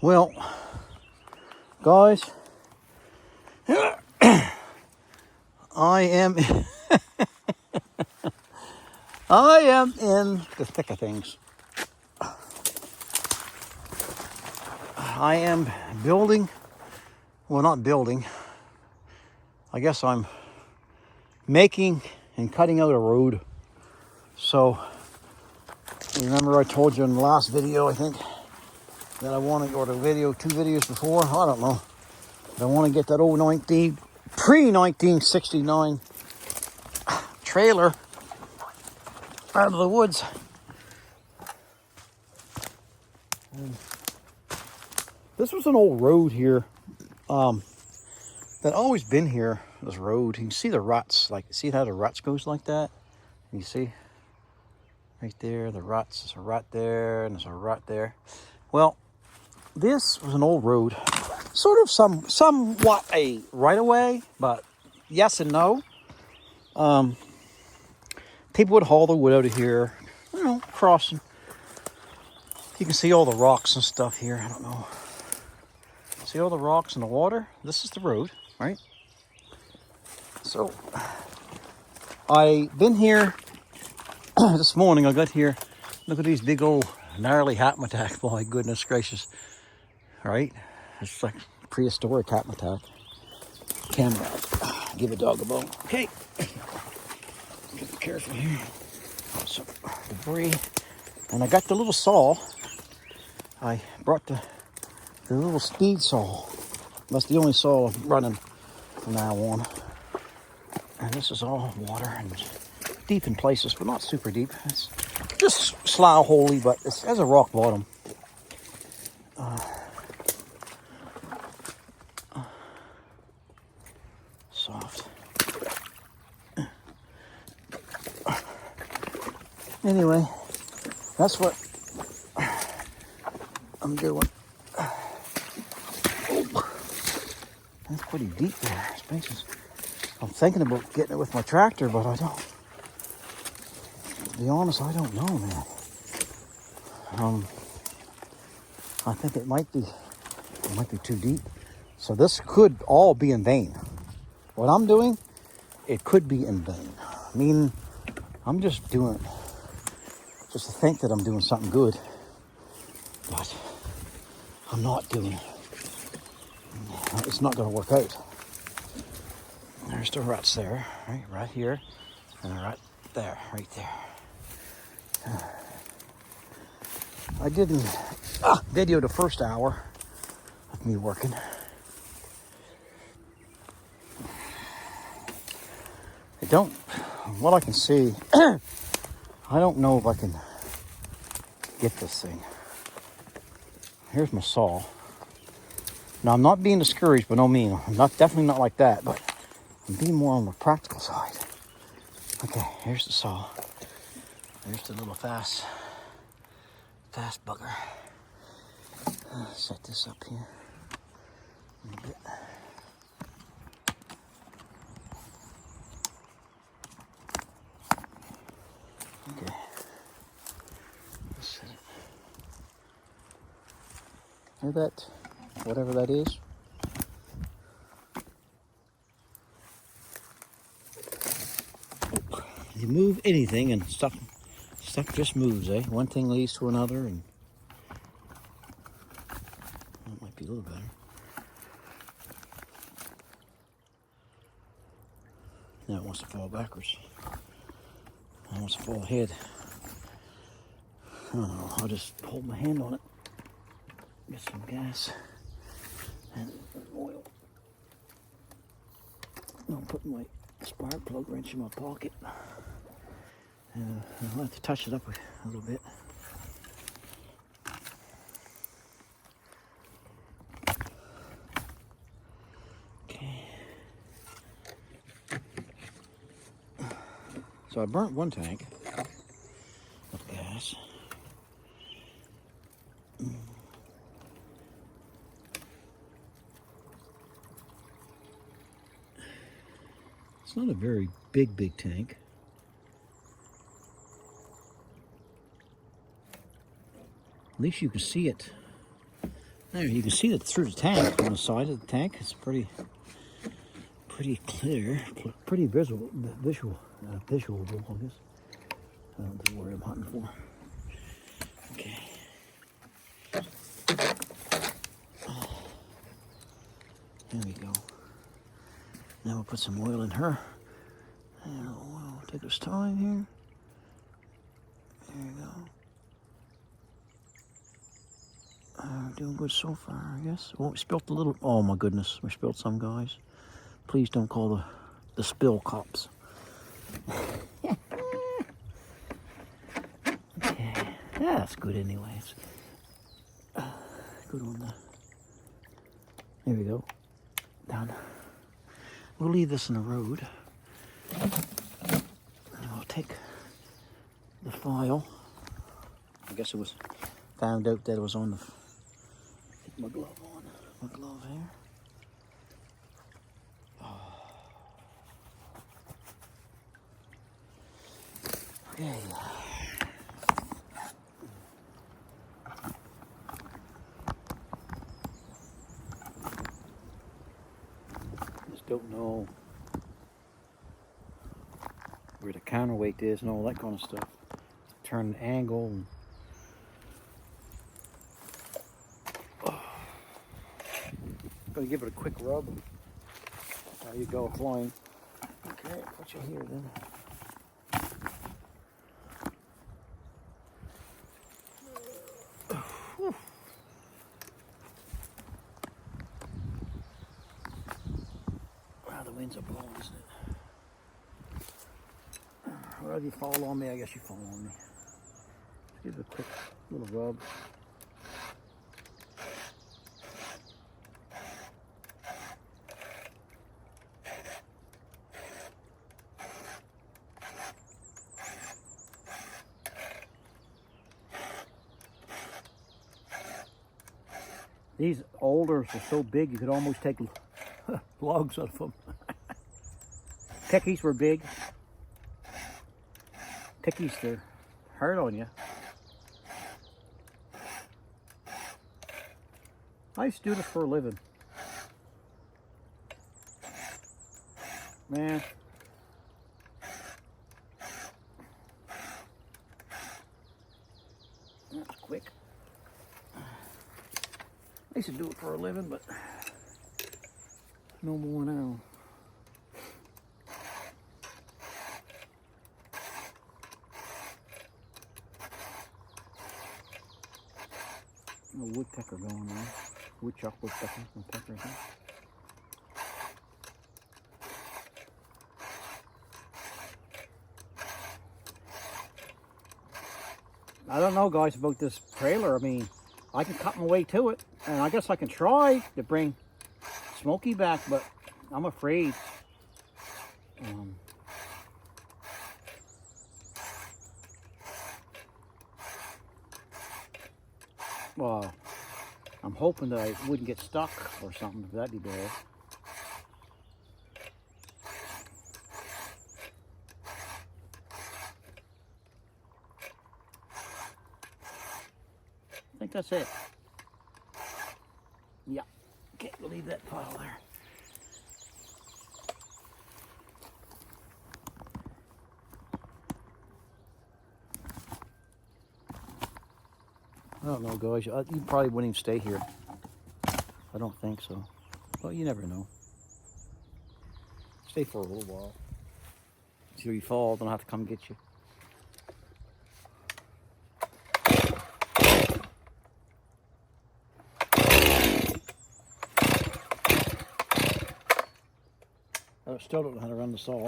Well, guys, I am I am in the thick of things. I am building, well, not building. I guess I'm making and cutting out a road. So, remember I told you in the last video, I think, that I want to, or the video, 2 videos before, I don't know. I want to get that old pre-1969 trailer out of the woods. And this was an old road here that always been here, this road. You can see the ruts, like, see how the ruts goes like that? You see? Right there, the ruts, there's a rut there, and there's a rut there. Well, this was an old road. Sort of somewhat a right-of-way, but yes and no. People would haul the wood out of here, you know, crossing. You can see all the rocks and stuff here, I don't know. See all the rocks and the water? This is the road, right? So, I've been here this morning. I got here. Look at these big old gnarly hackmatack. My goodness gracious. Right? It's like prehistoric hackmatack. Camera. Give a dog a bone. Okay. Be careful here. Some debris. And I got the little saw. I brought the little speed saw. That's the only saw I'm running from now on. And this is all water and deep in places, but not super deep. It's just slough holey, but it has a rock bottom. Soft. Anyway, that's what I'm doing. Oh, that's pretty deep there, spaces. I'm thinking about getting it with my tractor, but I don't. To be honest, I don't know, man. I think it might be too deep. So this could all be in vain. What I'm doing, it could be in vain. I mean, I'm just doing it just to think that I'm doing something good, but I'm not doing it. It's not going to work out. There's the ruts there, right here, and the rut there, right there. I didn't video the first hour of me working. What I can see, I don't know if I can get this thing. Here's my saw. Now, I'm not being discouraged by no means. I'm definitely not like that, but I'm being more on the practical side. Okay, here's the saw. There's the little fast bugger. Set this up here a little bit. Okay. Let's set it. Hear that? Whatever that is. You move anything and stuff just moves, eh? One thing leads to another, and that might be a little better. Now it wants to fall backwards. Now it wants to fall ahead. I don't know, I'll just hold my hand on it. Get some gas and oil. I'm putting my spark plug wrench in my pocket. And I'll have to touch it up a little bit. Okay. So I burnt one tank of gas. It's not a very big tank. At least you can see it There, you can see that through the tank, on the side of the tank. It's pretty clear, pretty visual, I guess. I don't know the word I'm hunting for. Okay. There we go. Now we'll put some oil in her. And we'll take this time here. There you go. Doing good so far, I guess. Oh, we spilled a little. Oh my goodness, we spilled some, guys. Please don't call the spill cops. Okay, yeah, that's good anyways. Good on the. There we go. Done. We'll leave this in the road. And I'll take the file. I guess it was found out that it was on the. Take my glove on. My glove here. Okay. Just don't know where the counterweight is and all that kind of stuff. Turn the angle and gonna give it a quick rub. There you go, flying. Okay, put you here then. Wow, the winds are blowing, isn't it? Well, if you fall on me, I guess you fall on me. Just give it a quick little rub. These alders are so big you could almost take logs out of them. Pickies were big. Pickies, they're hard on you. I used to do this for a living. Man. That's quick. I used to do it for a living, but no more now. A woodpecker going on. Woodchuck, woodpecker, woodpecker, I think. I don't know, guys, about this trailer. I mean, I can cut my way to it, and I guess I can try to bring Smokey back, but I'm afraid. Well, I'm hoping that I wouldn't get stuck or something. That'd be bad. I think that's it. Yeah. Okay, we'll leave that pile there. I don't know, guys. You probably wouldn't even stay here. I don't think so. But you never know. Stay for a little while. Until you fall, then I'll have to come get you. I still don't know how to run the saw.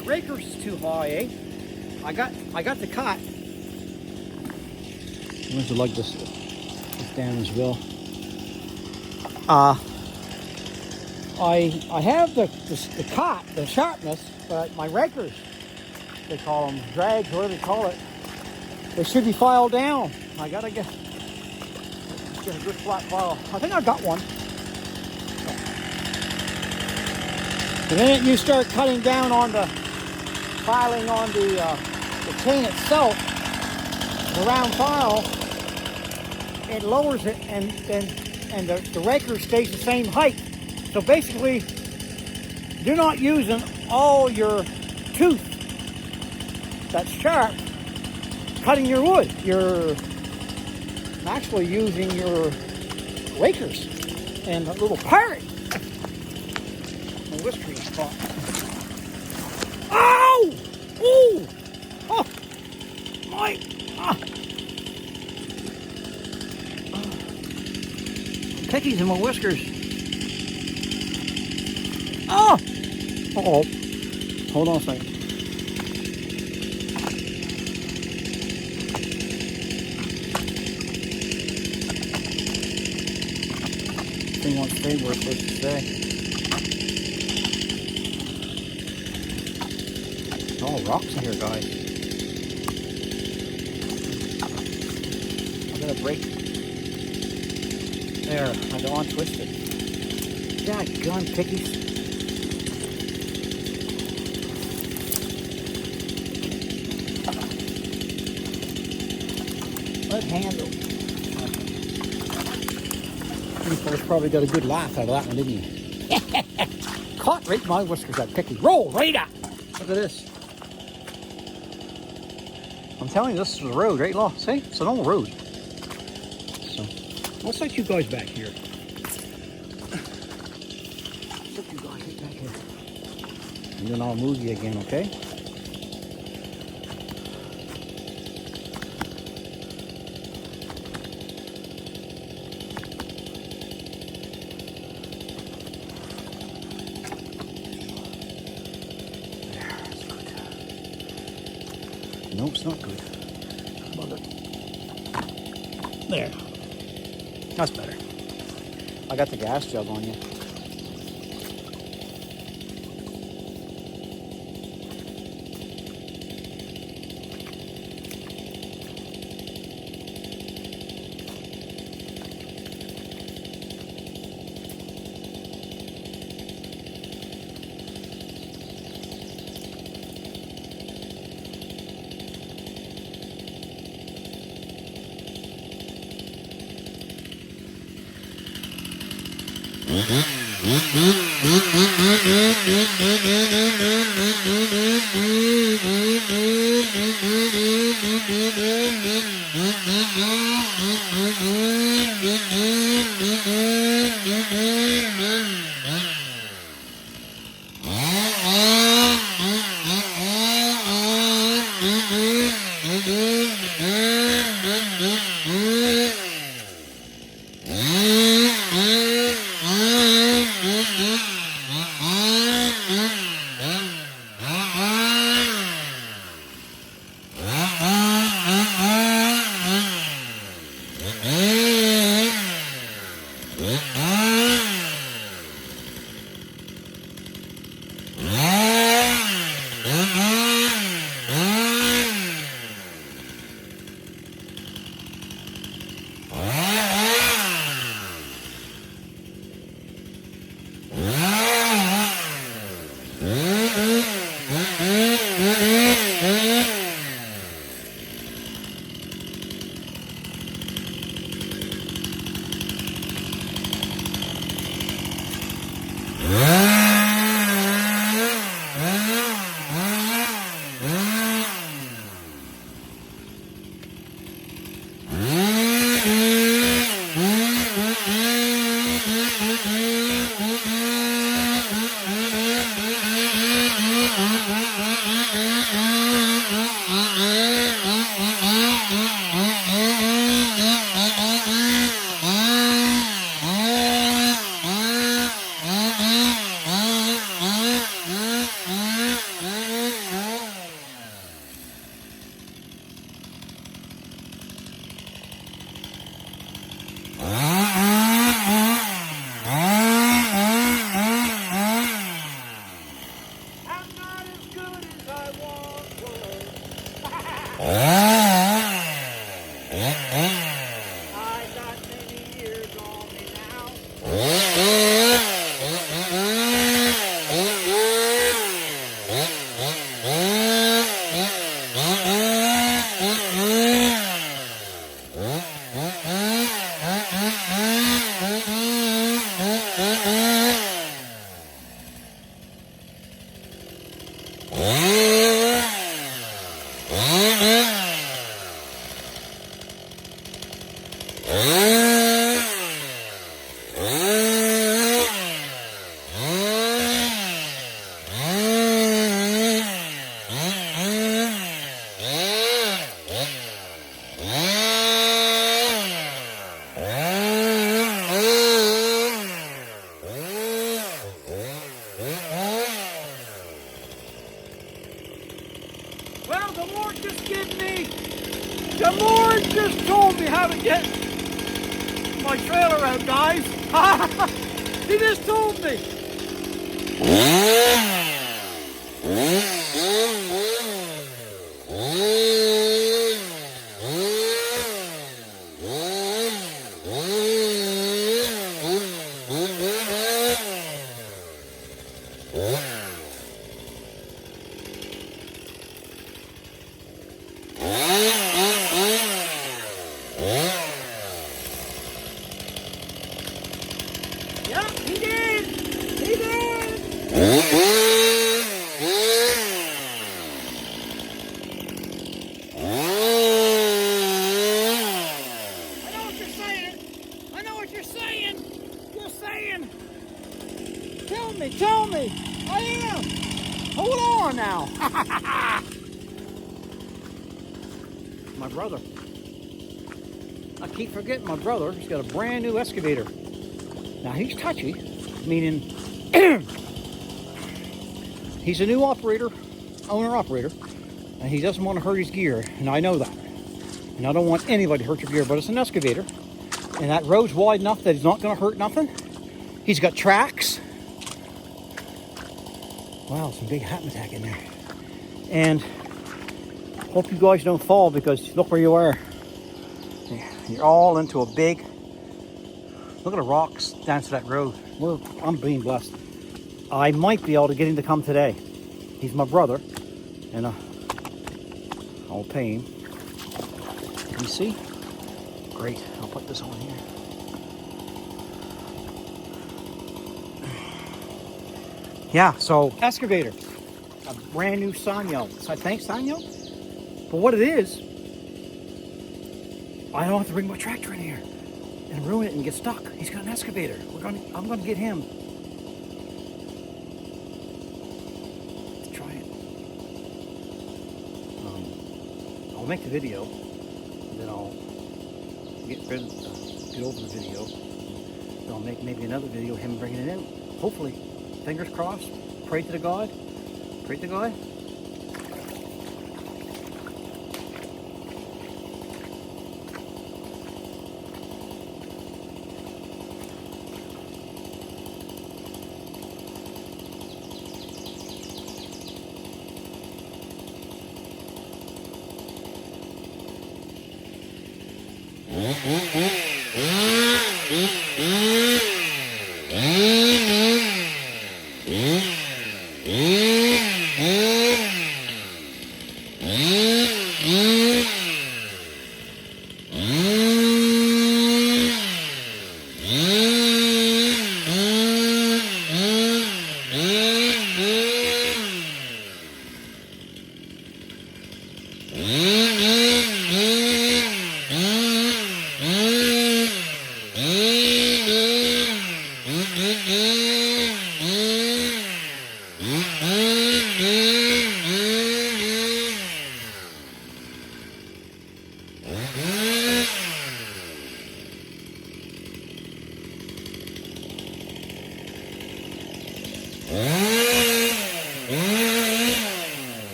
My raker's is too high, eh? I got the cut. I'm going to lug this down as well. I have the cut, the sharpness, but my rakers, they call them drags, whatever they call it, they should be filed down. I gotta get a good flat file. I think I got one. And then you start cutting down on the filing on the chain itself, the round file, it lowers it, and the raker stays the same height. So basically, you're not using all your tooth that's sharp cutting your wood. You're actually using your rakers and a little parrot. My whisker is caught. Ow! Ooh! Oh! My! Pickies in my whiskers. Oh! Uh-oh. Hold on a second. Thing wants to stay where it's supposed to stay. Oh, rocks in here, guys. I'm gonna break. There, I don't want to twist it. Dadgone pickies. Let handle. You folks probably got a good laugh out of that one, didn't you? Caught right in my whiskers, that picky. Roll right up. Look at this. I'm telling you, this is the road, right? Look, see? It's an old road. So, I'll set you guys back here. Set you guys right back here. And then I'll move you again, okay? No, it's not good. There. That's better. I got the gas jug on you. Well, the Lord just gave me, the Lord just told me how to get my trailer out, guys. He just told me. Yep, he did. He did. I know what you're saying. I know what you're saying. You're saying. Tell me, tell me. I am. Hold on now. My brother. I keep forgetting my brother. He's got a brand new excavator. Now he's touchy, meaning he's a new operator, owner-operator, and he doesn't want to hurt his gear, and I know that. And I don't want anybody to hurt your gear, but it's an excavator, and that road's wide enough that he's not going to hurt nothing. He's got tracks. Wow, some big habitat in there. And hope you guys don't fall, because look where you are. You're all into a big... Look at the rocks down to that road. I'm being blessed. I might be able to get him to come today. He's my brother, and I'll pay him. Can you see? Great. I'll put this on here. Yeah, so excavator. A brand new Sanyo. So I think Sanyo? But what it is, I don't have to bring my tractor in here and ruin it and get stuck. He's got an excavator. I'm gonna get him to try it. I'll make the video, then I'll get over the video. Then I'll make maybe another video of him bringing it in. Hopefully, fingers crossed. Pray to the God. Pray to God.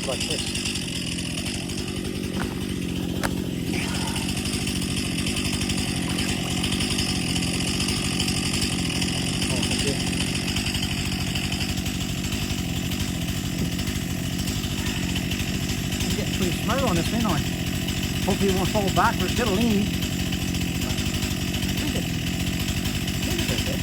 Like this. I'm getting pretty smooth on this, ain't I? Hopefully it won't fall backwards. It'll lean. I think it's okay.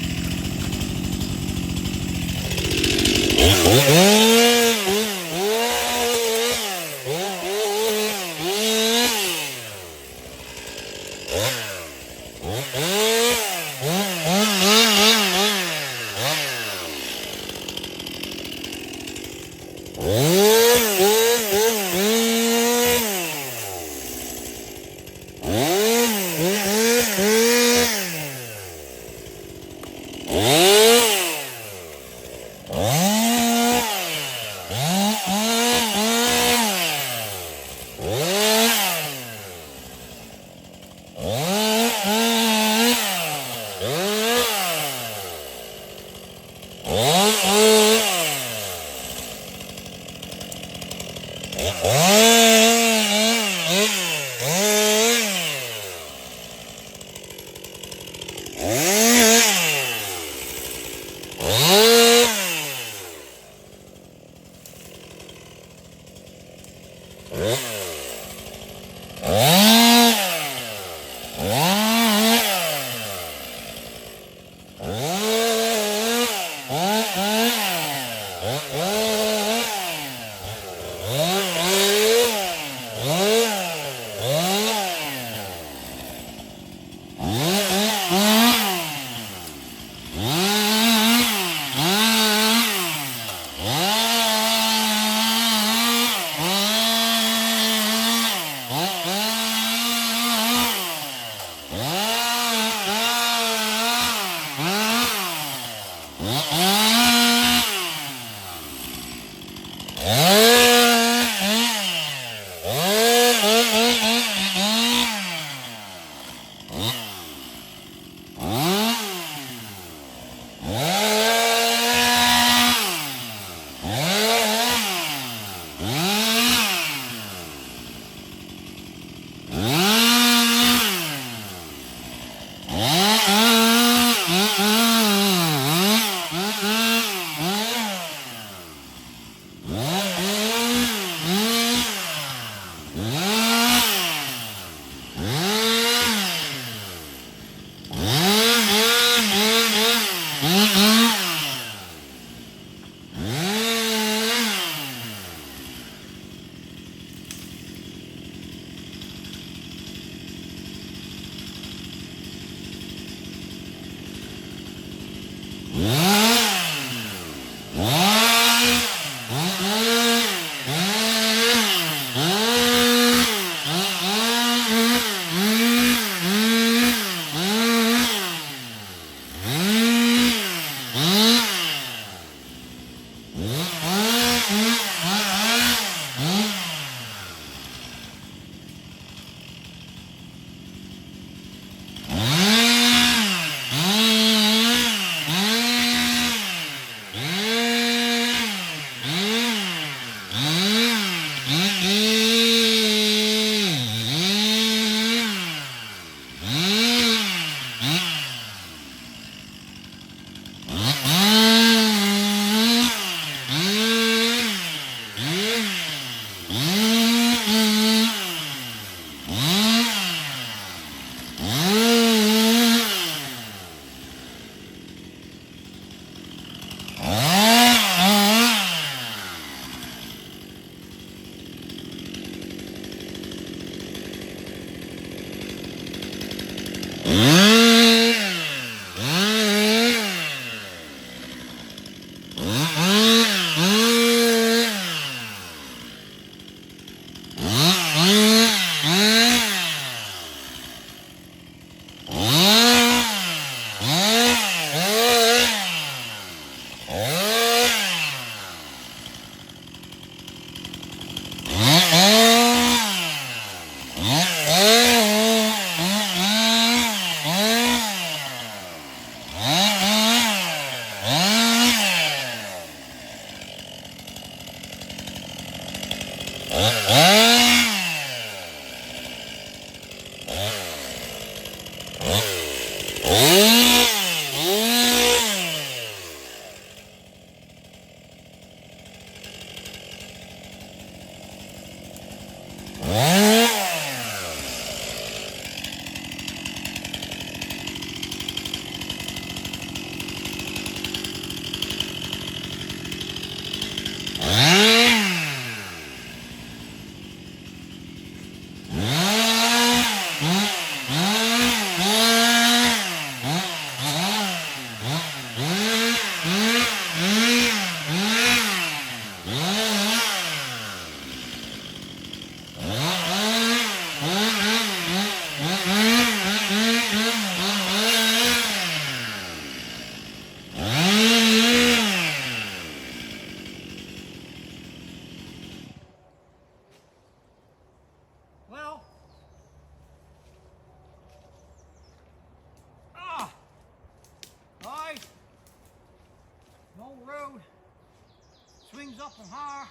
up on high.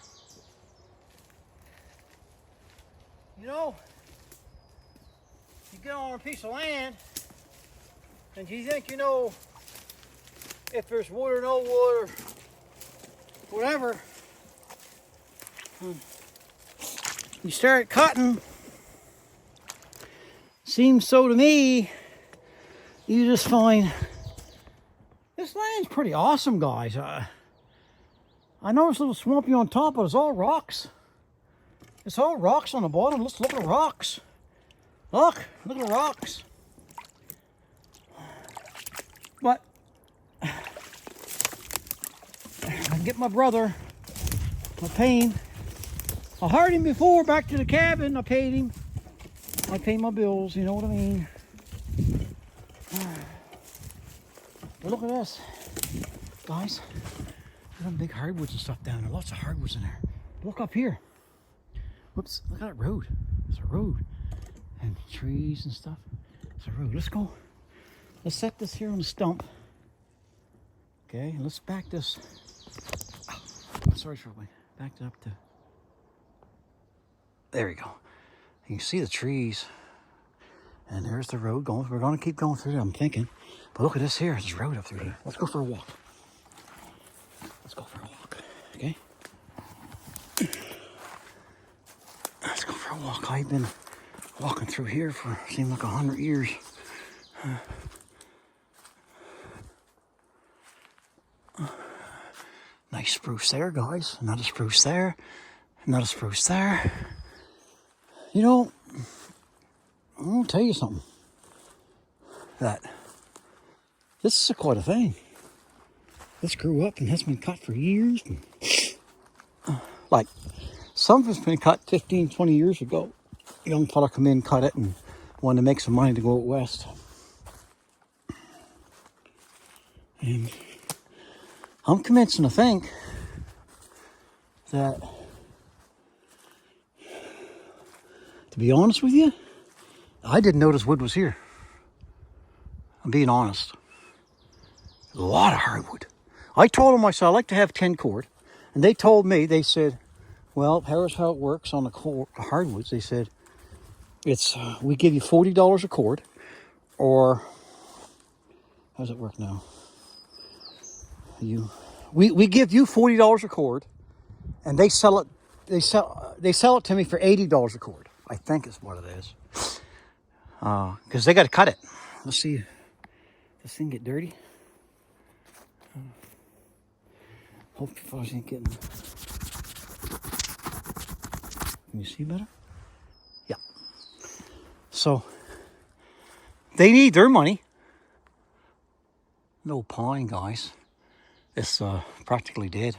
You know, you get on a piece of land, and you think you know if there's wood or no wood or whatever. You start cutting. Seems so to me. You just find this land's pretty awesome, guys. I know it's a little swampy on top, but it's all rocks. It's all rocks on the bottom. Let's look at the rocks. Look at the rocks. But I can get my brother, my pain. I hired him before, back to the cabin. I paid him. I pay my bills, you know what I mean. But look at this, guys. There's some big hardwoods and stuff down there. Lots of hardwoods in there. Look up here. Whoops, look at that road. It's a road. And trees and stuff. It's a road. Let's go. Let's set this here on the stump. Okay, let's back this. Oh, sorry for waiting. Back it up to. There we go. You can see the trees. And there's the road going. We're going to keep going through there, I'm thinking. But look at this here. There's a road up through here. Let's go for a walk. Let's go for a walk. Okay? Let's go for a walk. I've been walking through here for, seemed like 100 years. Nice spruce there, guys. Another spruce there. Another spruce there. You know, I'm going to tell you something. That this is quite a thing. This grew up and has been cut for years. Like, some of it's been cut 15, 20 years ago. A young fella come in, cut it, and wanted to make some money to go out west. And I'm commencing to think that, to be honest with you, I didn't know this wood was here. I'm being honest. A lot of hardwood. I told them, I said, I like to have 10 cord. And they told me, they said, well, here's how it works on the hardwoods. They said, it's we give you $40 a cord, or how does it work now? We give you $40 a cord, and they sell it. They sell it to me for $80 a cord. I think is what it is. Because they got to cut it. Let's see. This thing get dirty. Hope I ain't getting. Can you see better? Yeah. So they need their money. No pawing, guys. It's practically dead.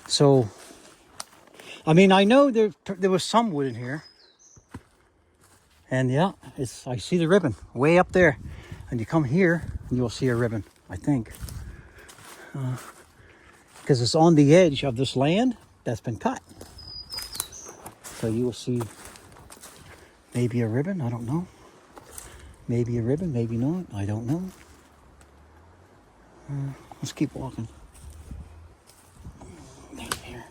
So, I mean, I know there was some wood in here. And yeah, I see the ribbon way up there. And you come here and you'll see a ribbon, I think. Because it's on the edge of this land that's been cut. So you will see maybe a ribbon, I don't know. Maybe a ribbon, maybe not, I don't know. Let's keep walking. Down here.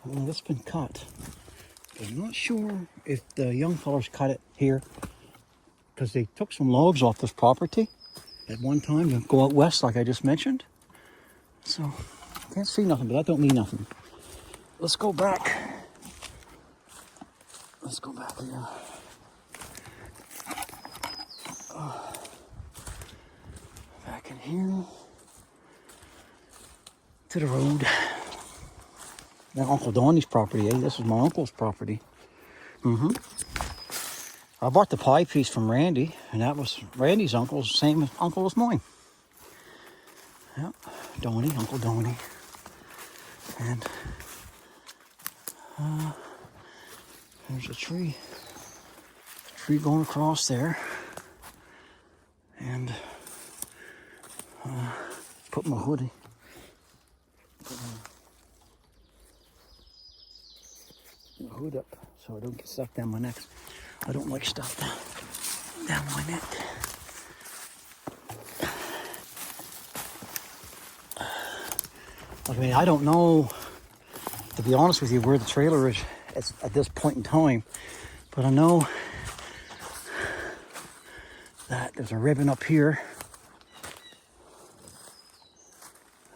Well, it's been cut. I'm not sure if the young fellas cut it here because they took some logs off this property at one time to go out west like I just mentioned. So, I can't see nothing, but that don't mean nothing. Let's go back. Let's go back here. Back in here. To the road. That Uncle Donnie's property, eh? This is my uncle's property. I bought the pie piece from Randy, and that was Randy's uncle's same uncle as mine. Yep, Donnie, Uncle Donnie. And there's a tree. Tree going across there. And put my hoodie. hood up so I don't get stuff down my neck. I don't like stuff down my neck. I mean, I don't know, to be honest with you, where the trailer is at this point in time, but I know that there's a ribbon up here.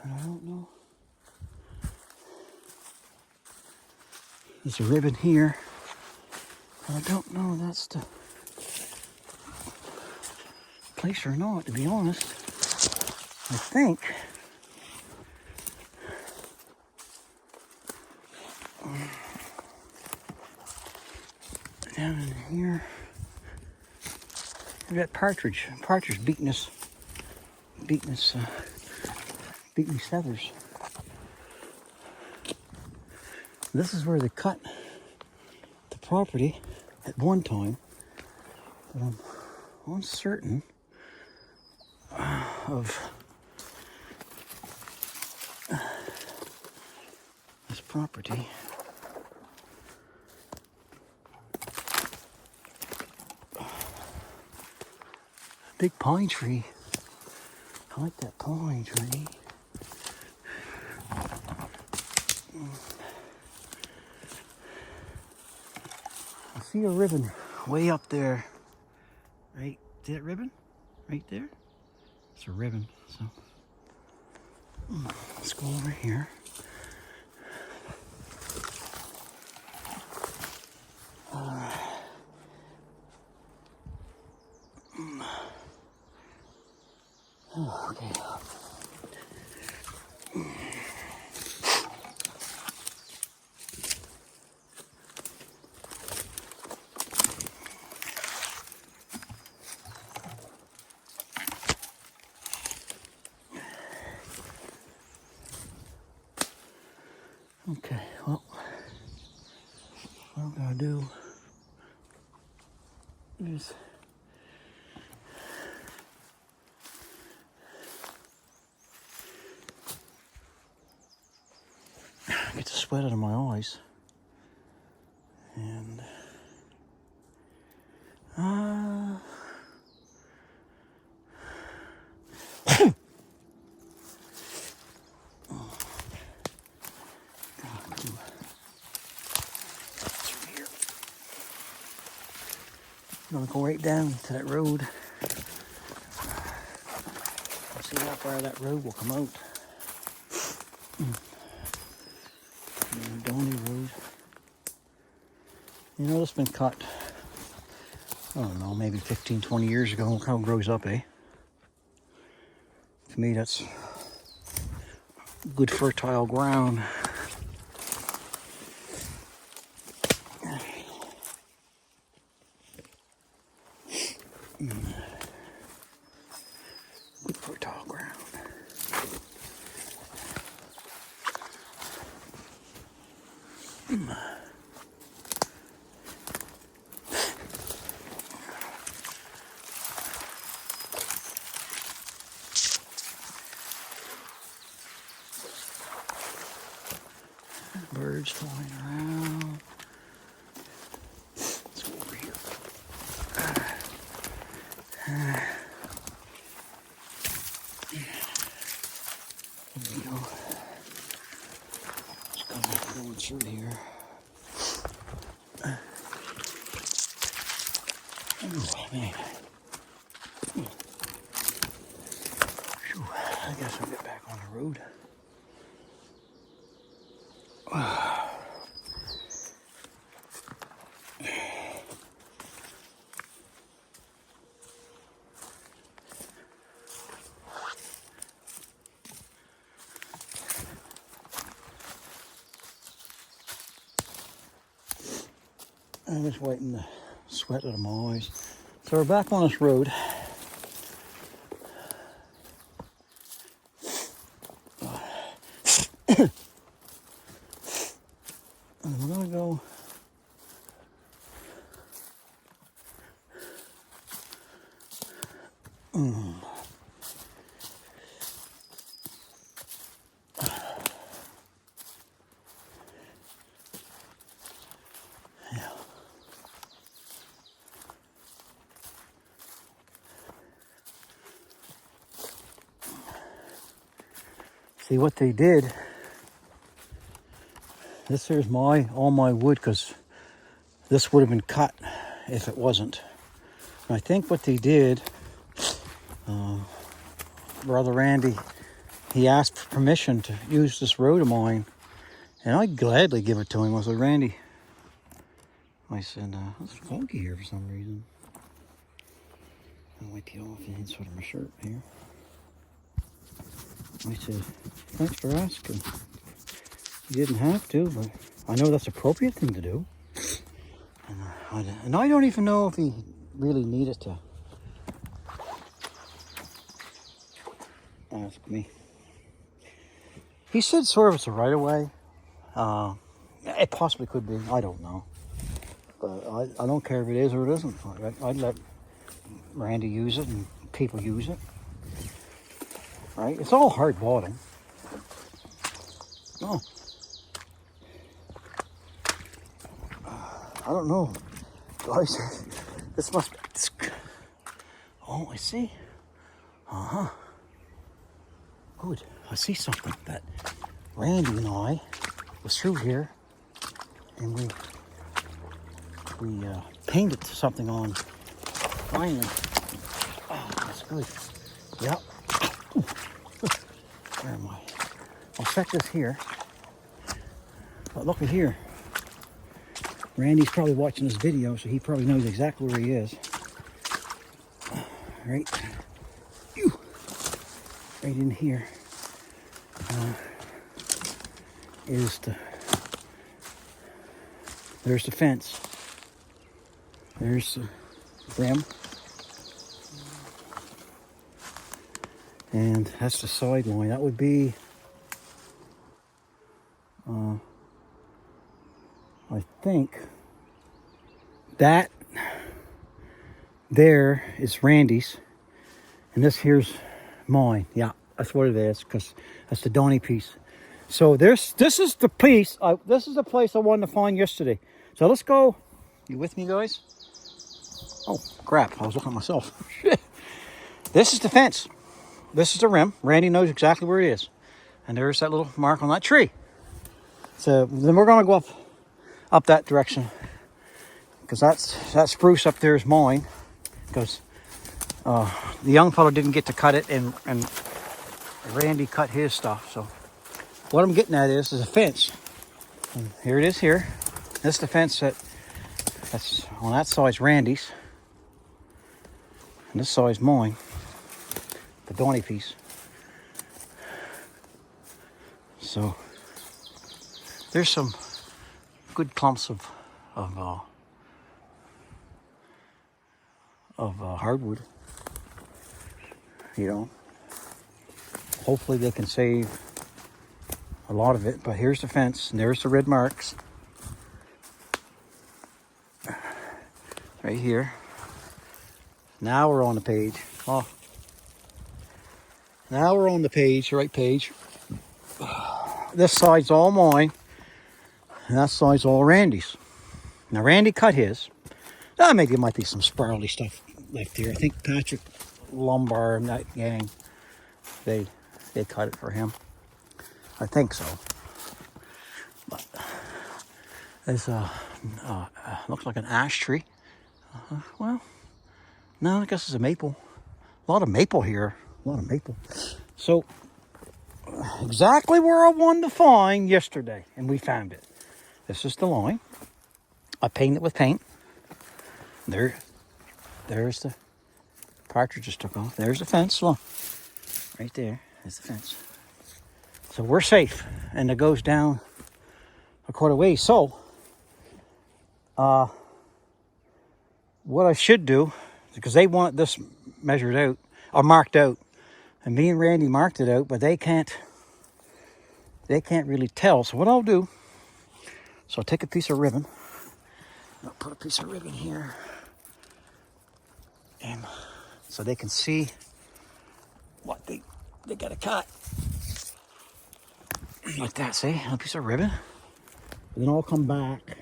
And I don't know. There's a ribbon here. And I don't know if that's the place or not, to be honest. I think. Down in here. Look at that partridge. Partridge beating his feathers. This is where they cut the property at one time, but I'm uncertain of this property. Big pine tree. I like that pine tree. I see a ribbon way up there. Right? See that ribbon? Right there? It's a ribbon. So let's go over here. Okay. Okay, well, what I'm gonna do is get the sweat out of my eyes, and I'm gonna go right down to that road. See how far that road will come out. Donny Road. You know, it's been cut, I don't know, maybe 15, 20 years ago. Look how it grows up, eh? To me, that's good fertile ground. Good fertile ground. Birds flying around. Let's go over here. There we go. Just going through here. Oh man. Whew. I guess I'll get back on the road. I'm just waiting the sweat out of my eyes. So we're back on this road. And we're gonna go See what they did. This here's all my wood, because this would have been cut if it wasn't. And I think what they did, Brother Randy, he asked for permission to use this road of mine, and I'd gladly give it to him. I said, Randy, I said, it's funky here for some reason. I'll wipe you off the inside of my shirt here. I said, thanks for asking. You didn't have to, but I know that's the appropriate thing to do. And I don't even know if he really needed to ask me. He said sort of it's a right of way. It possibly could be, I don't know. But I don't care if it is or it isn't. I'd let Randy use it and people use it. Right? It's all hard bottom. Oh. I don't know. Guys, this must be... Oh, I see. Uh-huh. Good. I see something that Randy and I was through here, and we painted something on finally. Oh, that's good. Yep. Ooh. Where am I? I'll set this here. But look at here. Randy's probably watching this video, so he probably knows exactly where he is. Right in here is there's the fence. There's the rim. And that's the sideline. That would be, I think, that there is Randy's, and this here's mine. Yeah, that's what it is, because that's the Donny piece. So this is the piece. This is the place I wanted to find yesterday. So let's go. You with me, guys? Oh crap! I was looking at myself. This is the fence. This is the rim. Randy knows exactly where it is, and there's that little mark on that tree. So then we're gonna go up that direction, because that spruce up there is mine, because the young fellow didn't get to cut it, and Randy cut his stuff. So what I'm getting at is a fence, and here it is here. This is the fence that's on that side's Randy's, and this side's mine, the Donny piece. So there's some good clumps of hardwood. You know, hopefully they can save a lot of it. But here's the fence, and there's the red marks right here. Now we're on the page. Oh, now we're on the page, the right page. This side's all mine, and that side's all Randy's. Now Randy cut his. Maybe there might be some spirally stuff left here. I think Patrick Lombard and that gang, they cut it for him. I think so. But there's looks like an ash tree. Well, no, I guess it's a maple. A lot of maple here. A lot of maple. So exactly where I wanted to find yesterday, and we found it. This is the line. I painted it with paint. There's the partridges took off. There's the fence. Look, right there is the fence. So we're safe, and it goes down a quarter way. So, what I should do, because they want this measured out or marked out, and me and Randy marked it out, but they can't really tell. So what I'll do, so I'll take a piece of ribbon. I'll put a piece of ribbon here, and so they can see what they got to cut. Like that, see? A piece of ribbon. And then I'll come back.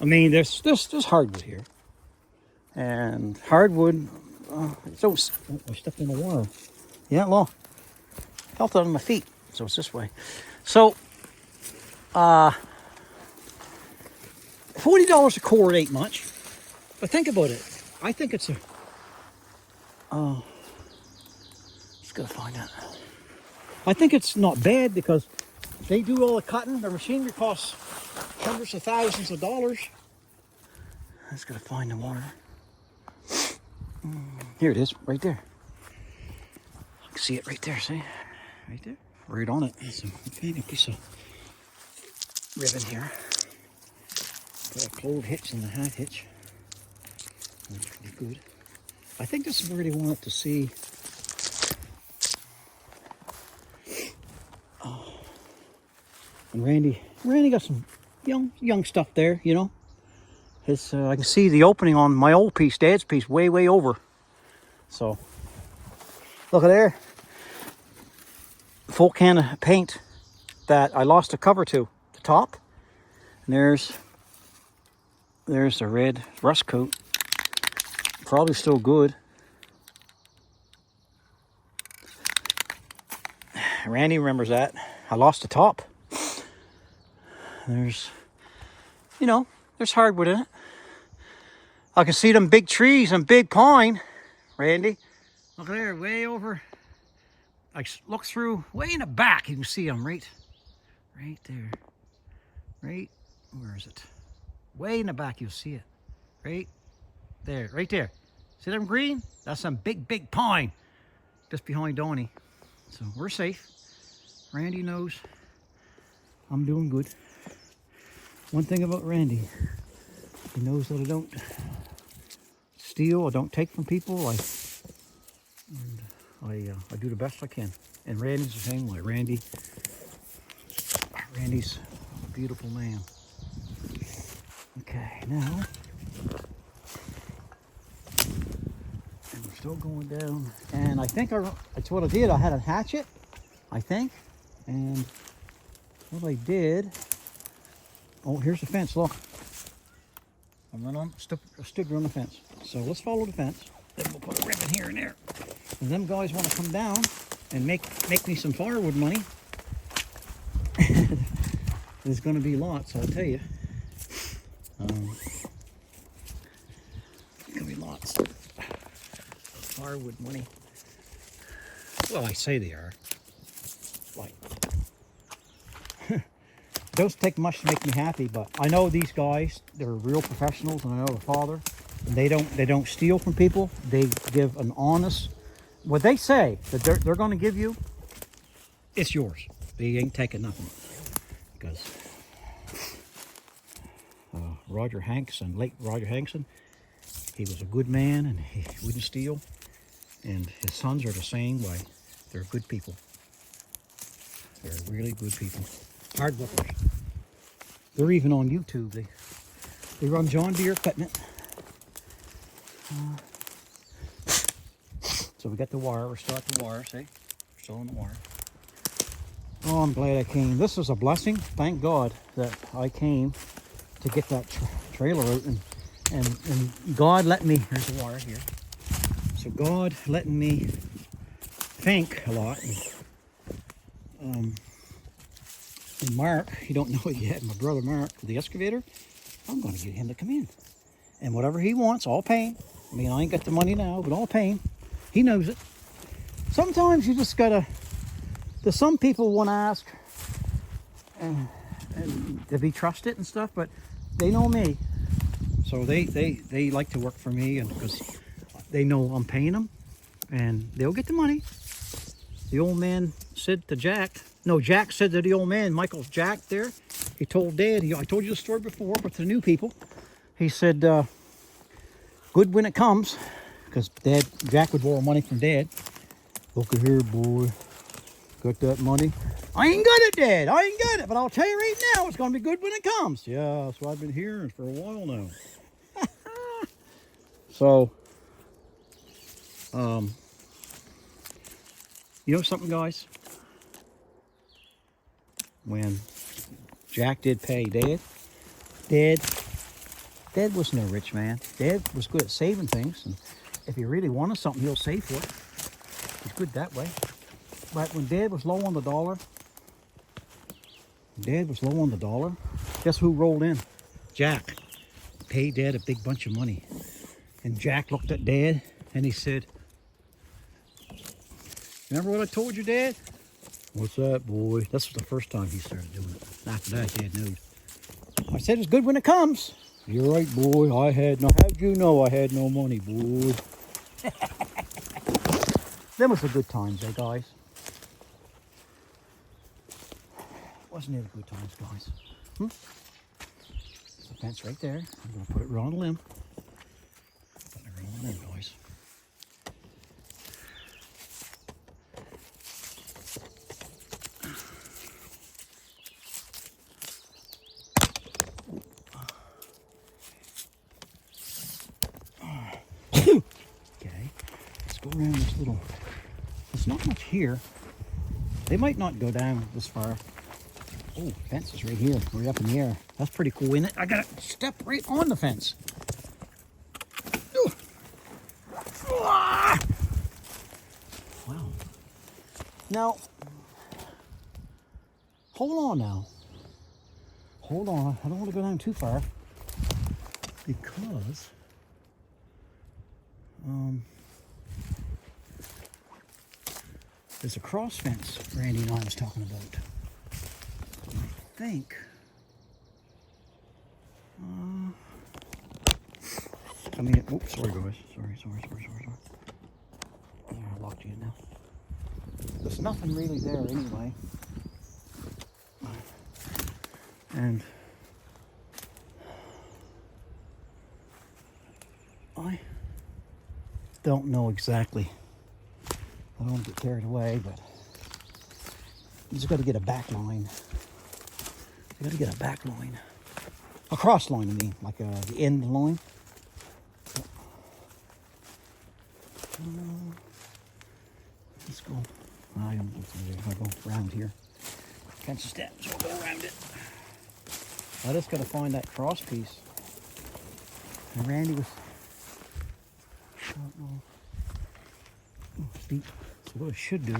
I mean, there's hardwood here. And hardwood, I stepped in the water. Yeah, look. Felt it on my feet, so it's this way. So, $40 a cord ain't much, but think about it. I think it's a. Just gotta find out. I think it's not bad because they do all the cutting. Their machinery costs hundreds of thousands of dollars. I just gotta find the water. Here it is, right there. You can see it right there, see? Right there. Right on it. It's a piece of ribbon here. Got a clove hitch and a hat hitch. That's pretty good. I think this is where they want it to see. And Randy got some young stuff there, you know. His I can see the opening on my old piece, Dad's piece, way over. So look at there. Full can of paint that I lost the cover to the top. And there's the red rust coat. Probably still good. Randy remembers that. I lost the top. There's, you know, there's hardwood in it. I can see them big trees and big pine, Randy. Look there, way over. I look through, way in the back, you can see them right there. Right, where is it? Way in the back, you'll see it. Right there, right there. See them green? That's some big pine just behind Donnie. So we're safe. Randy knows I'm doing good. One thing about Randy, he knows that I don't steal, I don't take from people. I do the best I can. And Randy's the same way. Randy's a beautiful man. Okay, now, and we're still going down. And I think that's what I did. I had a hatchet, I think. And what I did, oh, here's the fence, look. I stood on the fence. So let's follow the fence. Then we'll put a ribbon here and there. And them guys want to come down and make me some firewood money. There's going to be lots, I'll tell you. There's going to be lots of firewood money. Well, I say they are. Like, it doesn't take much to make me happy, but I know these guys, they're real professionals, and I know the father. And they don't steal from people. They give an honest, what they say that they're going to give you, it's yours. They ain't taking nothing. Because Roger Hankson, late Roger Hankson, he was a good man and he wouldn't steal. And his sons are the same way. They're good people. They're really good people. Hard workers. They're even on YouTube. They run John Deere equipment. So we got the wire. We're still at the wire. See? We're still on the wire. Oh, I'm glad I came. This is a blessing. Thank God that I came to get that trailer out. And God let me, here's the wire here. So God letting me think a lot. And Mark, you don't know it yet, my brother Mark, the excavator, I'm going to get him to come in. And whatever he wants, I'll pay him. I mean, I ain't got the money now, but I'll pay him. He knows it. Sometimes you just gotta, there's some people want to ask and to be trusted and stuff, but they know me. So they like to work for me, and because they know I'm paying them, and they'll get the money. The old man said to Jack, no, Jack said to the old man, Michael Jack there, he told Dad, I told you the story before, but to the new people, he said, good when it comes, because Jack would borrow money from Dad. Look at here, boy, got that money? I ain't got it, Dad, I ain't got it, but I'll tell you right now, it's going to be good when it comes. Yeah, that's what I've been hearing for a while now. So, you know something, guys? When Jack did pay Dad wasn't a rich man. Dad was good at saving things, and if he really wanted something, he'll save for it. He's good that way. But when Dad was low on the dollar, guess who rolled in? Jack. Paid Dad a big bunch of money. And Jack looked at Dad and he said, remember what I told you, Dad? What's that, boy? This was the first time he started doing it. After that, Dad knew. I said it's good when it comes. You're right, boy. How'd you know I had no money, boy? Them was the good times, eh, guys? Wasn't it the good times, guys? There's a fence right there. I'm going to put it right on a limb. Put it right on there, guys. Okay, let's go around this little. There's not much here. They might not go down this far. Oh, fence is right here, way up in the air. That's pretty cool, isn't it? I gotta step right on the fence. Wow. Now, hold on now. Hold on. I don't want to go down too far because there's a cross fence Randy and I was talking about. I think oops, sorry guys. Sorry. Yeah, I locked you in now. There's nothing really there anyway. And I don't know exactly. I don't want to get carried away, but you just got to get a back line. You got to get a back line. A cross line, I mean, like the end line. Let's go. I don't know if I go around here. Fence steps, we'll go around it. I just got to find that cross piece. And Randy was, I don't know. Oh, it's deep. So what I should do,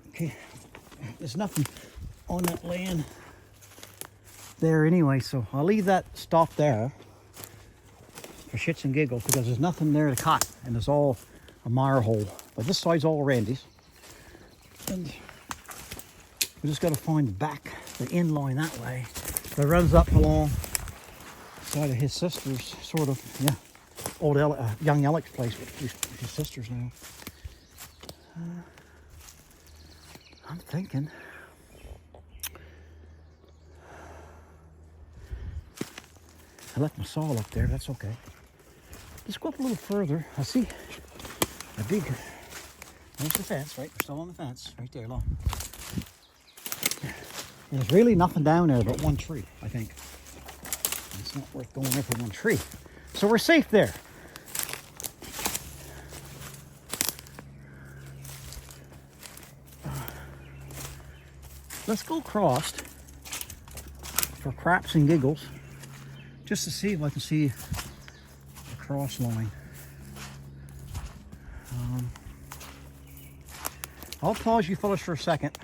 okay, there's nothing on that land there anyway, so I'll leave that stop there for shits and giggles because there's nothing there to cut and it's all a mire hole. But this side's all Randy's. And we just got to find the in line that way that runs up along side of his sister's, sort of, yeah, old young Alec's place with his sisters now. I'm thinking I left my saw up there, that's okay. Let's go up a little further. I see a big, there's the fence, right? We're still on the fence, right there, look. There's really nothing down there but one tree, I think. It's not worth going there for one tree. So we're safe there. Let's go across for craps and giggles, just to see if I can see the cross line. I'll pause you fellas for a second.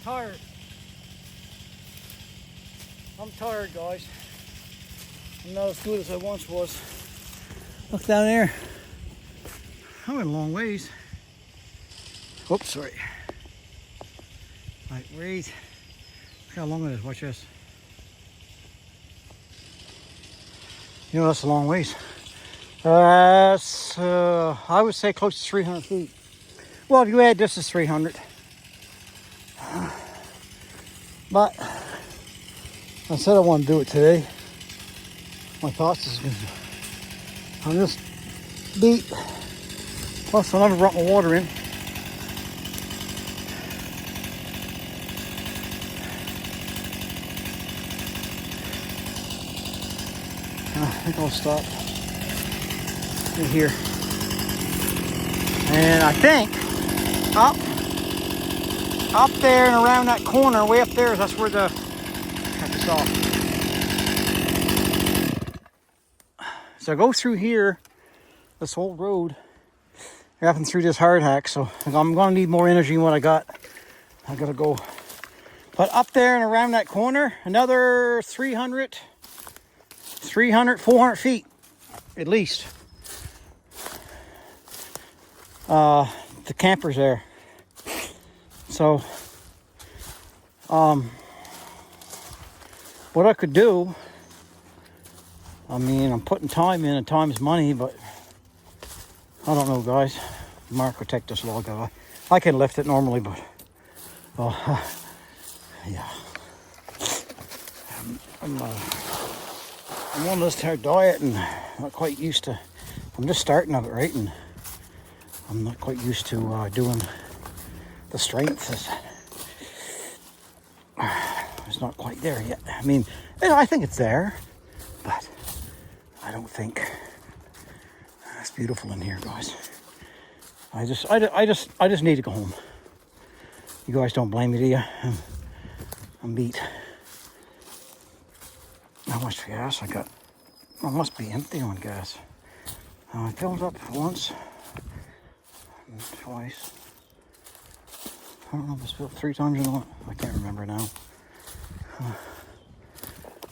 tired. I'm tired, guys. I'm not as good as I once was. Look down there. I went a long ways. Oops, sorry. Right, wait. Look how long it is. Watch this. You know, that's a long ways. That's, I would say close to 300 feet. Well, if you add this, is 300. But I said I want to do it today. My thoughts is on this beat. Plus, I never brought my water in. I think I'll stop in here. And I think up there and around that corner, way up there, that's where the, cut this off. So I go through here, this whole road, wrapping through this hardhack. So I'm gonna need more energy than what I got. I gotta go. But up there and around that corner, another 300, 400 feet, at least. The camper's there. So, what I could do, I mean, I'm putting time in, and time's money, but I don't know, guys. Mark will take this log out. I can lift it normally, but, yeah. I'm on this hard diet and not quite used to, I'm just starting of it, right? And I'm not quite used to doing the strength. It's not quite there yet. I mean, I think it's there, but I don't think it's beautiful in here, guys. I just need to go home. You guys don't blame me, do you? I'm beat. How much gas I got? I must be empty on gas. I filled up once, and twice. I don't know if it's filled 3 times or not. I can't remember now.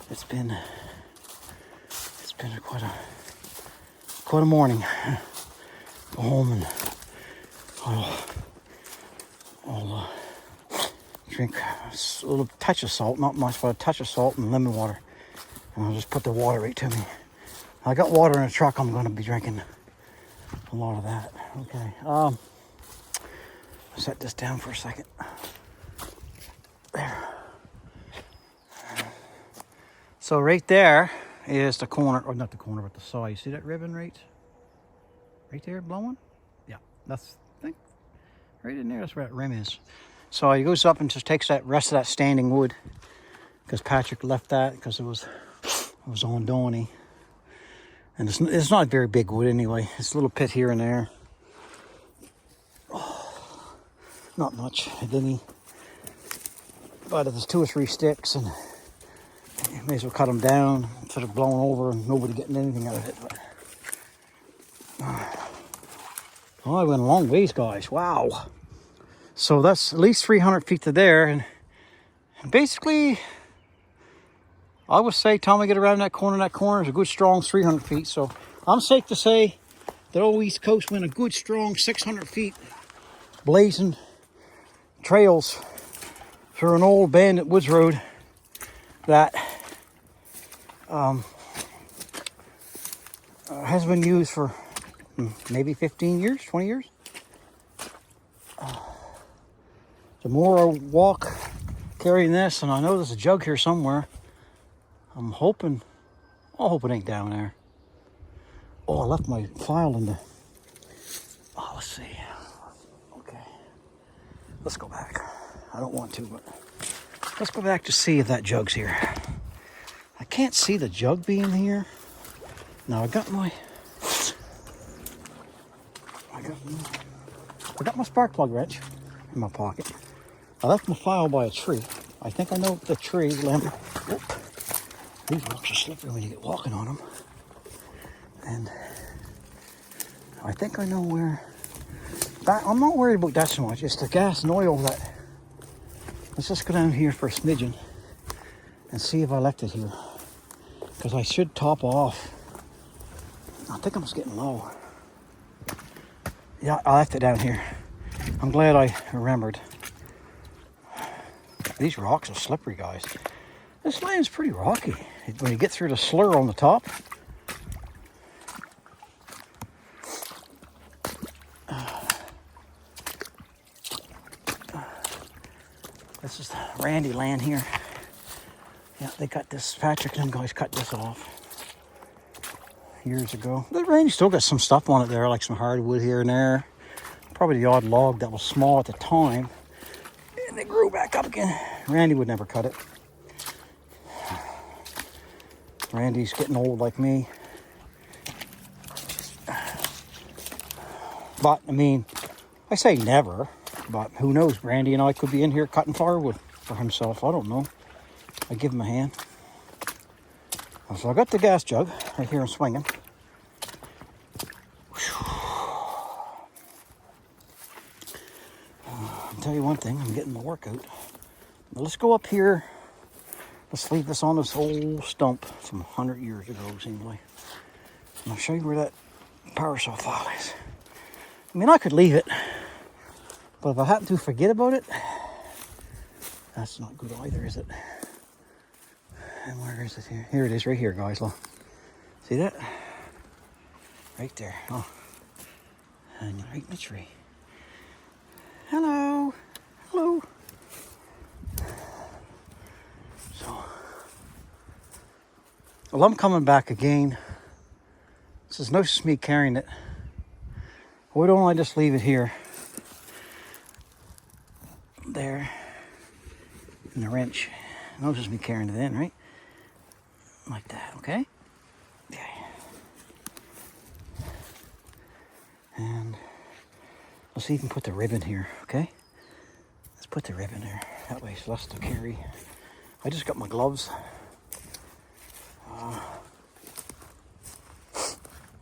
It's been quite a morning. Go home and I'll drink a little touch of salt, not much, but a touch of salt and lemon water. And I'll just put the water right to me. I got water in the truck. I'm going to be drinking a lot of that. Okay. I'll set this down for a second. There. So right there is the corner, or not the corner, but the saw. You see that ribbon right there blowing? Yeah, that's, I think, right in there. That's where that rim is. So he goes up and just takes that rest of that standing wood, because Patrick left that because it was on Donny. And it's not very big wood anyway. It's a little pit here and there. Oh, not much. And then he, but if there's 2 or 3 sticks, and you may as well cut them down instead of blowing over and nobody getting anything out of it. But, oh, I went a long ways, guys. Wow. So that's at least 300 feet to there. And basically, I would say time I get around that corner is a good strong 300 feet. So I'm safe to say that old East Coast went a good strong 600 feet blazing trails for an old abandoned woods road that has been used for maybe 15 years, 20 years. The more I walk carrying this, and I know there's a jug here somewhere, I'm hoping, I hope it ain't down there. Oh, I left my file in the, oh, let's see. Okay, let's go back. I don't want to, but let's go back to see if that jug's here. I can't see the jug being here. Now I got my spark plug wrench in my pocket. I left my file by a tree. I think I know the tree limb. Whoop. These rocks are slippery when you get walking on them. And I think I know where. I'm not worried about that so much. It's the gas and oil that Let's just go down here for a smidgen and see if I left it here. Because I should top off. I think I'm just getting low. Yeah, I left it down here. I'm glad I remembered. These rocks are slippery, guys. This land's pretty rocky. When you get through the slur on the top. This is Randy land here. Yeah, they cut this, Patrick and them guys cut this off years ago. The Randy still got some stuff on it there, like some hardwood here and there. Probably the odd log that was small at the time. And they grew back up again. Randy would never cut it. Randy's getting old like me. But, I mean, I say never, but who knows? Randy and I could be in here cutting firewood for himself. I don't know. I give him a hand. So I got the gas jug right here and swinging. I'll tell you one thing, I'm getting my workout. But let's go up here. Let's leave this on this old stump from 100 years ago, seems like. And I'll show you where that power saw file is. I mean, I could leave it, but if I happen to forget about it, that's not good either, is it? And where is it here? Here it is, right here, guys. Look. See that? Right there. Oh. And right in the tree. Hello. Hello. So, well, I'm coming back again. This is no use me carrying it. Why don't I just leave it here? There. And the wrench. No use me carrying it in, right? Like that, okay? Okay. And let's even put the ribbon here, okay? Let's put the ribbon there. That way it's less to carry. I just got my gloves.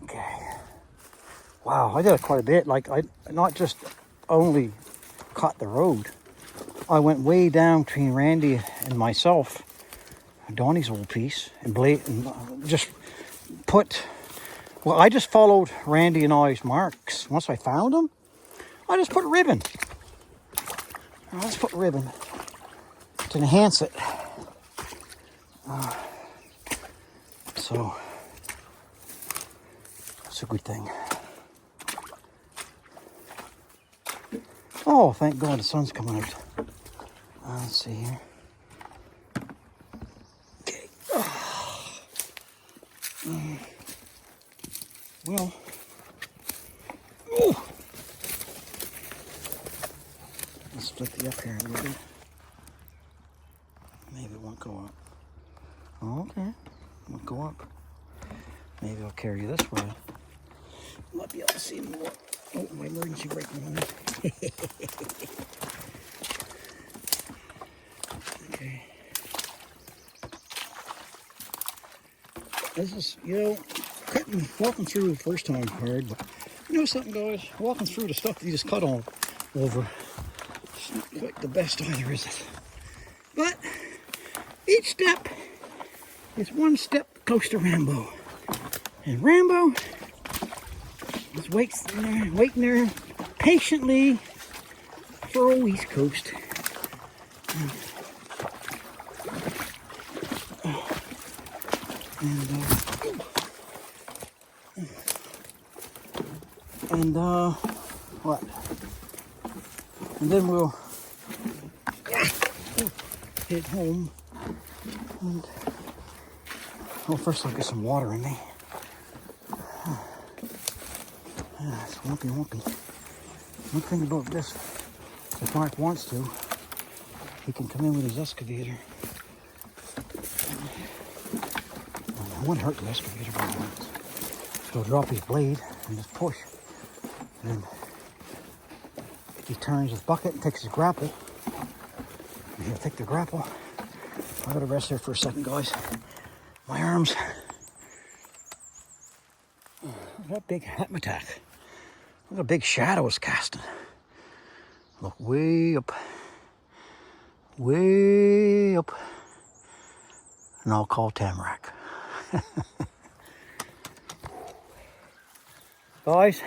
Okay. Wow, I did quite a bit. Like, I not just only cut the road. I went way down between Randy and myself. Donnie's old piece and just put, well, I just followed Randy and I's marks. Once I found them, I just put ribbon. I just put ribbon to enhance it. So it's a good thing. Oh, thank God the sun's coming out. Let's see here. Well, oh, let's split the up here a little bit. Maybe it won't go up. Oh, okay, it won't go up. Maybe I'll carry you this way. Might be able to see more. Oh, my emergency brake went on. Okay. This is, walking through the first time hard, but you know something, guys? Walking through the stuff that you just cut on over, it's not quite the best either, is it? But each step is one step close to Rambo. And Rambo is waiting there patiently for old East Coast. And what? And then we'll head home. And well, first I'll get some water in me. It's wumpy. One thing about this, if Mark wants to, he can come in with his excavator. It wouldn't hurt the excavator very much. He'll drop his blade and just push. And then he turns his bucket and takes his grapple. And he'll take the grapple. I gotta rest there for a second, guys. My arms. That big habitat. Look at a big shadow is casting. Look way up. way up, and I'll call Tamarack. Guys,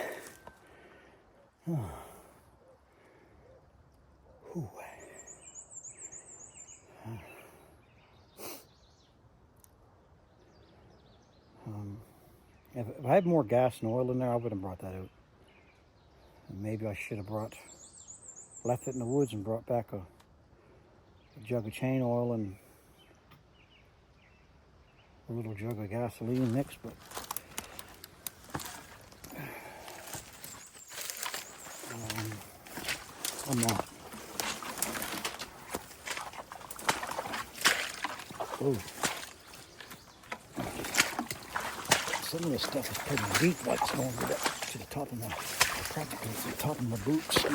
if I had more gas and oil in there, I would have brought that out. And maybe I should have left it in the woods and brought back a jug of chain oil and a little jug of gasoline mixed, but I'm not. Oh. Some of this stuff is pretty deep, like it's going to the top of my, practically to the top of my boots.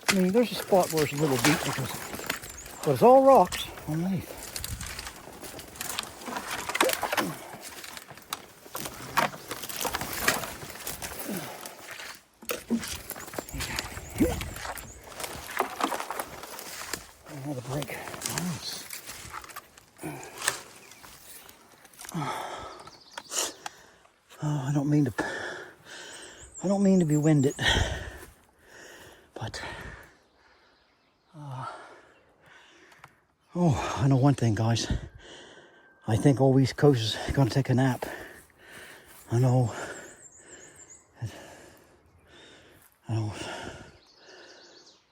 I mean, there's a spot where it's a little deep but it's all rocks underneath. Another break. Nice. Oh, I don't mean to be winded, but oh, I know one thing, guys. I think all East Coast is gonna take a nap. I know. I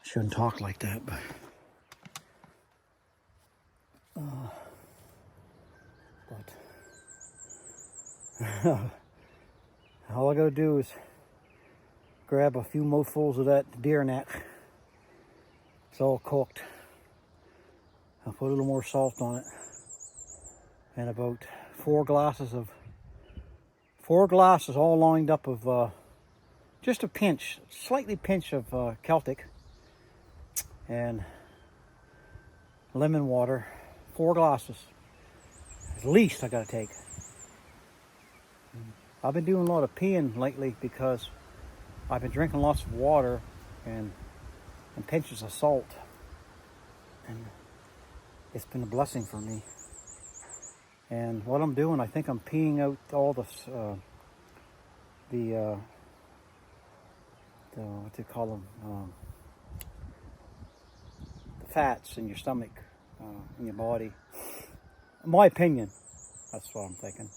shouldn't talk like that, but all I gotta do is grab a few mouthfuls of that deer neck. It's all cooked. I'll put a little more salt on it, and about 4 glasses all lined up of just a pinch, slightly pinch of Celtic and lemon water. 4 glasses at least I gotta take. I've been doing a lot of peeing lately because I've been drinking lots of water and pinches of salt, and it's been a blessing for me. And what I'm doing, I think I'm peeing out all the what do you call them? The fats in your stomach, in your body. In my opinion, that's what I'm thinking.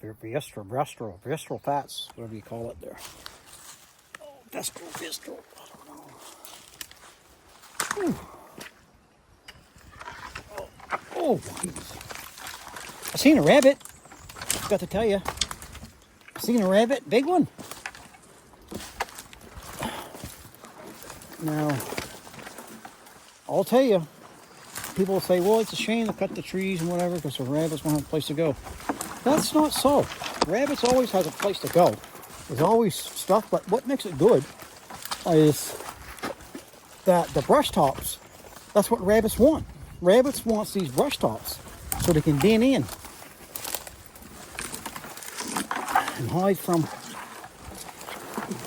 Visceral fats, whatever you call it there. Oh, visceral, I don't know. Oh, I seen a rabbit. Got to tell you, I seen a rabbit, big one. Now, I'll tell you, people will say, well, it's a shame to cut the trees and whatever because the rabbits won't have a place to go. That's not so. Rabbits always have a place to go. There's always stuff, but what makes it good is that the brush tops, that's what rabbits want. Rabbits want these brush tops so they can den in and hide from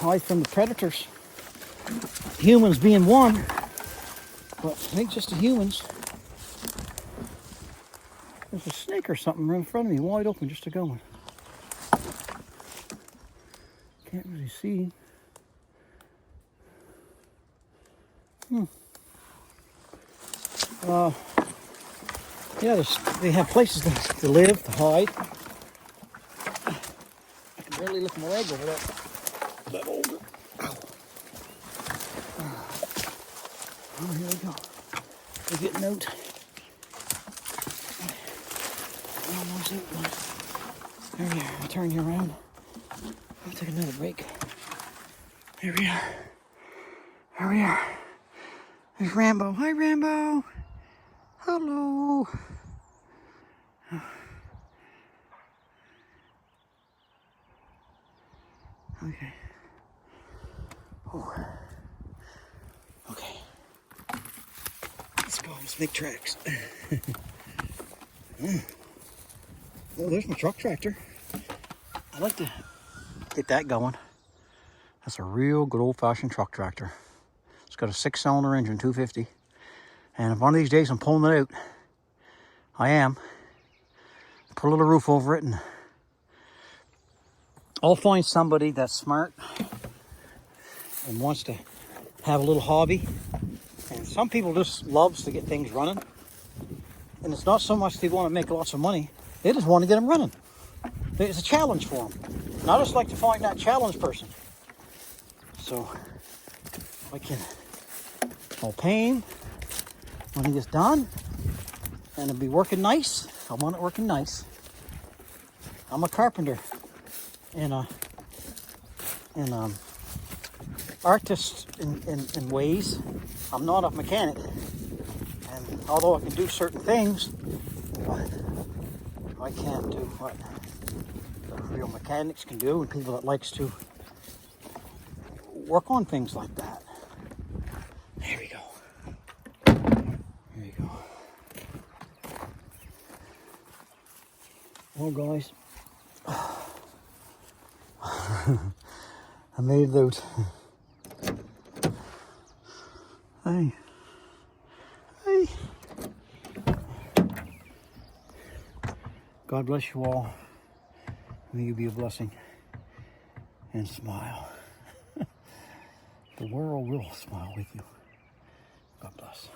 the predators. Humans being one, but I think just the humans. There's a snake or something right in front of me, wide open, just a going. Can't really see. Yeah, they have places to live, to hide. I can barely lift my leg over that boulder. Ow. Oh, here we go. We're getting out. Almost out. There we are. I'll turn you around. I'll take another break. Here we are. Here we are. There's Rambo. Hi, Rambo. Hello. Okay. Oh. Okay. Let's go. Let's make tracks. Oh, there's my truck tractor. I like to get that going. That's a real good old-fashioned truck tractor. It's got a 6-cylinder engine, 250. And if one of these days I'm pulling it out, I am. Put a little roof over it, and I'll find somebody that's smart and wants to have a little hobby. And some people just loves to get things running. And it's not so much they want to make lots of money. They just want to get them running. It's a challenge for them. And I just like to find that challenge person. So I can, I'll pay him when he gets done. And it'll be working nice. I want it working nice. I'm a carpenter and artist in ways. I'm not a mechanic, and although I can do certain things, but I can't do what the real mechanics can do, and people that likes to work on things like that. There we go. There you go. Well, guys, I made it out. Hey. Hey. God bless you all. May you be a blessing and smile. The world will smile with you. God bless.